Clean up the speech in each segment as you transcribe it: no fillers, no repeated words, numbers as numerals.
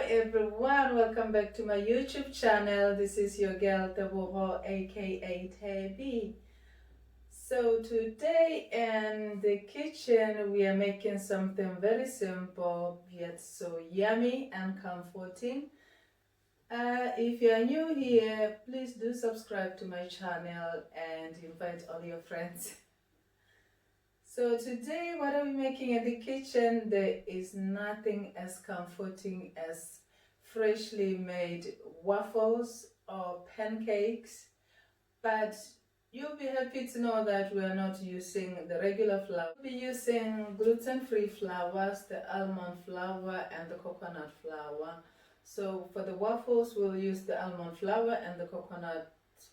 everyone, welcome back to my YouTube channel. This is your girl Teboho, aka Tebi. So today in the kitchen we are making something very simple yet so yummy and comforting. If you are new here, please do subscribe to my channel and invite all your friends. So today what are we making in the kitchen? There is nothing as comforting as freshly made waffles or pancakes, but you'll be happy to know that we are not using the regular flour. We'll be using gluten-free flours, the almond flour and the coconut flour. So for the waffles we'll use the almond flour, and the coconut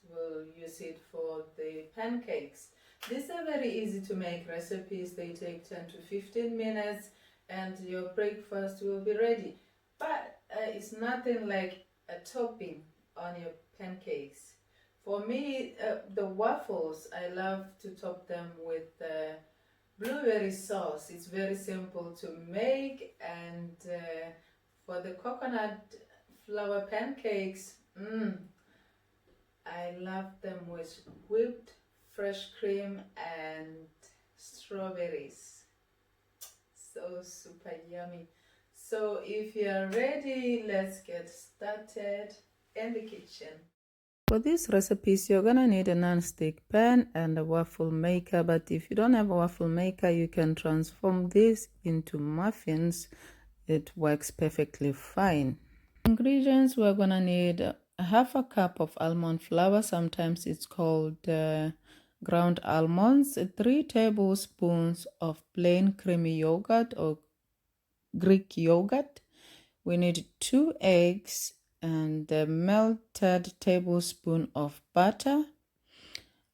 we'll use it for the pancakes. These are very easy to make recipes. They take 10 to 15 minutes and your breakfast will be ready. But it's nothing like a topping on your pancakes. For me, the waffles, I love to top them with blueberry sauce. It's very simple to make. And for the coconut flour pancakes, I love them with whipped fresh cream and strawberries. So super yummy. So if you are ready, let's get started in the kitchen. For these recipes, you're gonna need a non-stick pan and a waffle maker, but if you don't have a waffle maker, you can transform this into muffins. It works perfectly fine. Ingredients, we're gonna need half a cup of almond flour. Sometimes it's called ground almonds, 3 tablespoons of plain creamy yogurt or Greek yogurt. We need 2 eggs and a melted tablespoon of butter,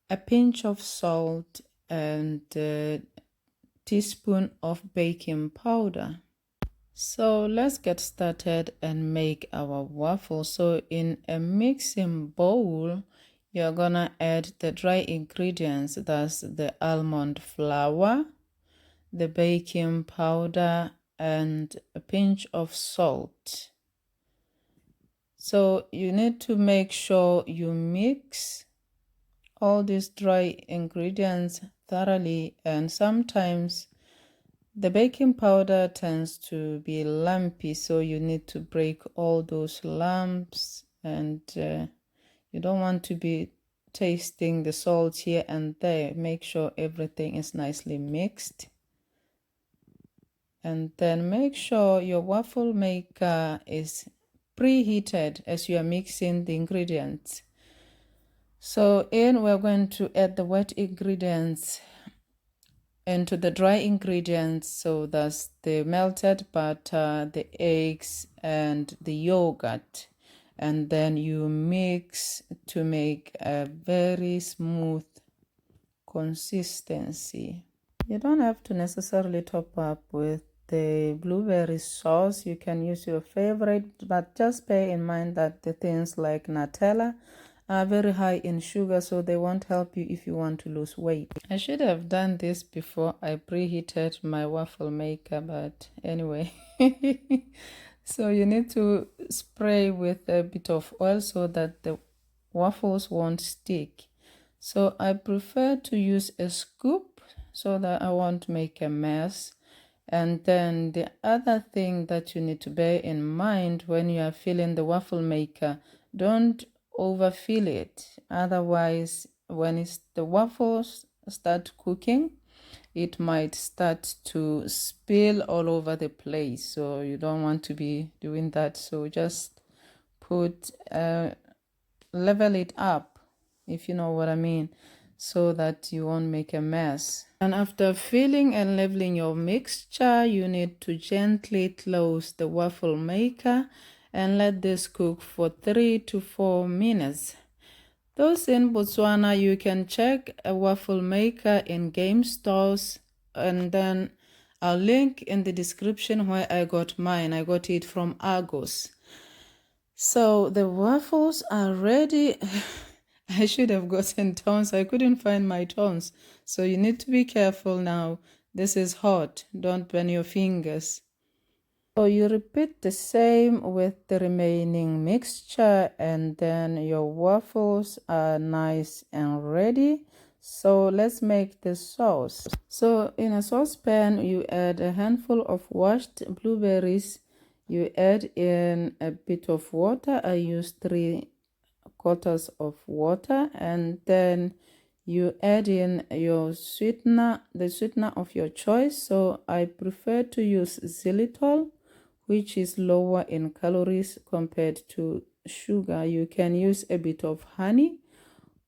a pinch of salt, and a teaspoon of baking powder. So let's get started and make our waffle. So in a mixing bowl, you're gonna add the dry ingredients. That's the almond flour, the baking powder, and a pinch of salt. So you need to make sure you mix all these dry ingredients thoroughly, and sometimes the baking powder tends to be lumpy, so you need to break all those lumps, and you don't want to be tasting the salt here and there. Make sure everything is nicely mixed. And then make sure your waffle maker is preheated as you are mixing the ingredients. So we're going to add the wet ingredients into the dry ingredients. So that's the melted butter, the eggs, and the yogurt. And then you mix to make a very smooth consistency. You don't have to necessarily top up with the blueberry sauce. You can use your favorite, but just bear in mind that the things like Nutella are very high in sugar, so they won't help you if you want to lose weight. I should have done this before I preheated my waffle maker, but anyway. So you need to spray with a bit of oil so that the waffles won't stick. So I prefer to use a scoop so that I won't make a mess. And then the other thing that you need to bear in mind when you are filling the waffle maker, don't overfill it. Otherwise, when the waffles start cooking, it might start to spill all over the place. So you don't want to be doing that. So just level it up, if you know what I mean, so that you won't make a mess. And after filling and leveling your mixture, you need to gently close the waffle maker and let this cook for 3 to 4 minutes. Those in Botswana, you can check a waffle maker in game stores, and then I'll link in the description where I got mine. I got it from Argos. So the waffles are ready. I should have gotten tongs. I couldn't find my tongs. So you need to be careful now. This is hot. Don't burn your fingers. So you repeat the same with the remaining mixture, and then your waffles are nice and ready. So let's make the sauce. So in a saucepan, you add a handful of washed blueberries. You add in a bit of water. I use 3/4 of water, and then you add in your sweetener, the sweetener of your choice. So I prefer to use xylitol, which is lower in calories compared to sugar. You can use a bit of honey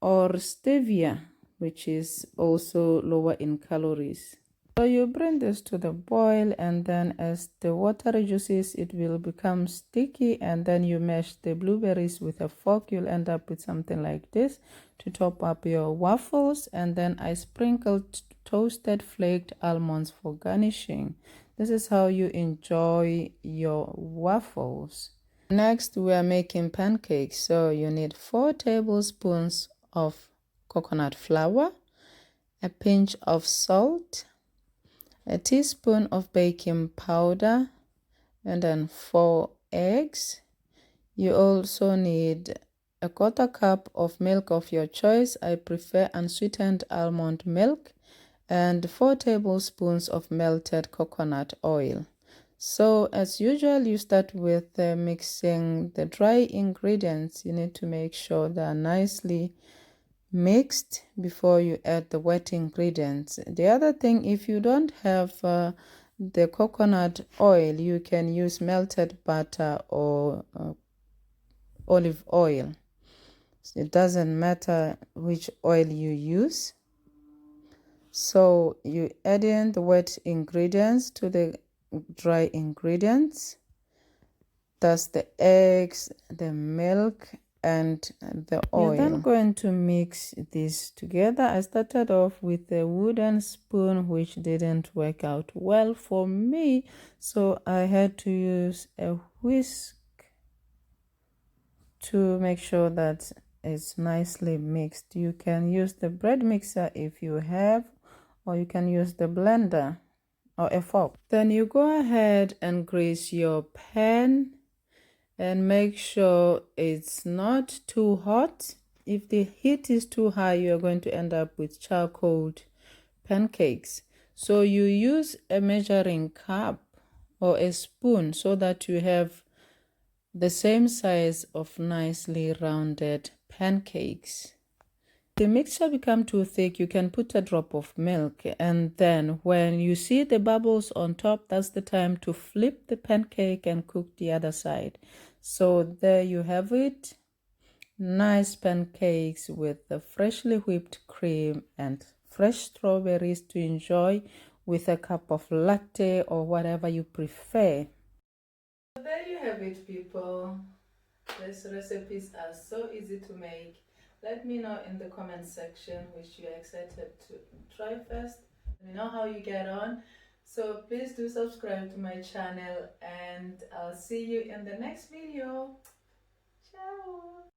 or stevia, which is also lower in calories. So you bring this to the boil, and then as the water reduces, it will become sticky, and then you mash the blueberries with a fork. You'll end up with something like this to top up your waffles, and then I sprinkled toasted flaked almonds for garnishing. This is how you enjoy your waffles. Next, we are making pancakes. So you need 4 tablespoons of coconut flour, a pinch of salt, a teaspoon of baking powder, and then 4 eggs. You also need a 1/4 cup of milk of your choice. I prefer unsweetened almond milk, and 4 tablespoons of melted coconut oil. So as usual, you start with mixing the dry ingredients. You need to make sure they are nicely mixed before you add the wet ingredients. The other thing, if you don't have the coconut oil, you can use melted butter or olive oil. So it doesn't matter which oil you use. So you add in the wet ingredients to the dry ingredients. That's the eggs, the milk, and the oil. You're then going to mix this together. I started off with a wooden spoon, which didn't work out well for me, so I had to use a whisk to make sure that it's nicely mixed. You can use the bread mixer if you have, or you can use the blender or a fork. Then you go ahead and grease your pan and make sure it's not too hot. If the heat is too high, you're going to end up with charcoal pancakes. So you use a measuring cup or a spoon so that you have the same size of nicely rounded pancakes. The mixture become too thick, you can put a drop of milk, and then when you see the bubbles on top, that's the time to flip the pancake and cook the other side. So there you have it. Nice pancakes with the freshly whipped cream and fresh strawberries to enjoy with a cup of latte or whatever you prefer. So there you have it, people. These recipes are so easy to make. Let me know in the comment section which you are excited to try first. Let me know how you get on. So please do subscribe to my channel, and I'll see you in the next video. Ciao.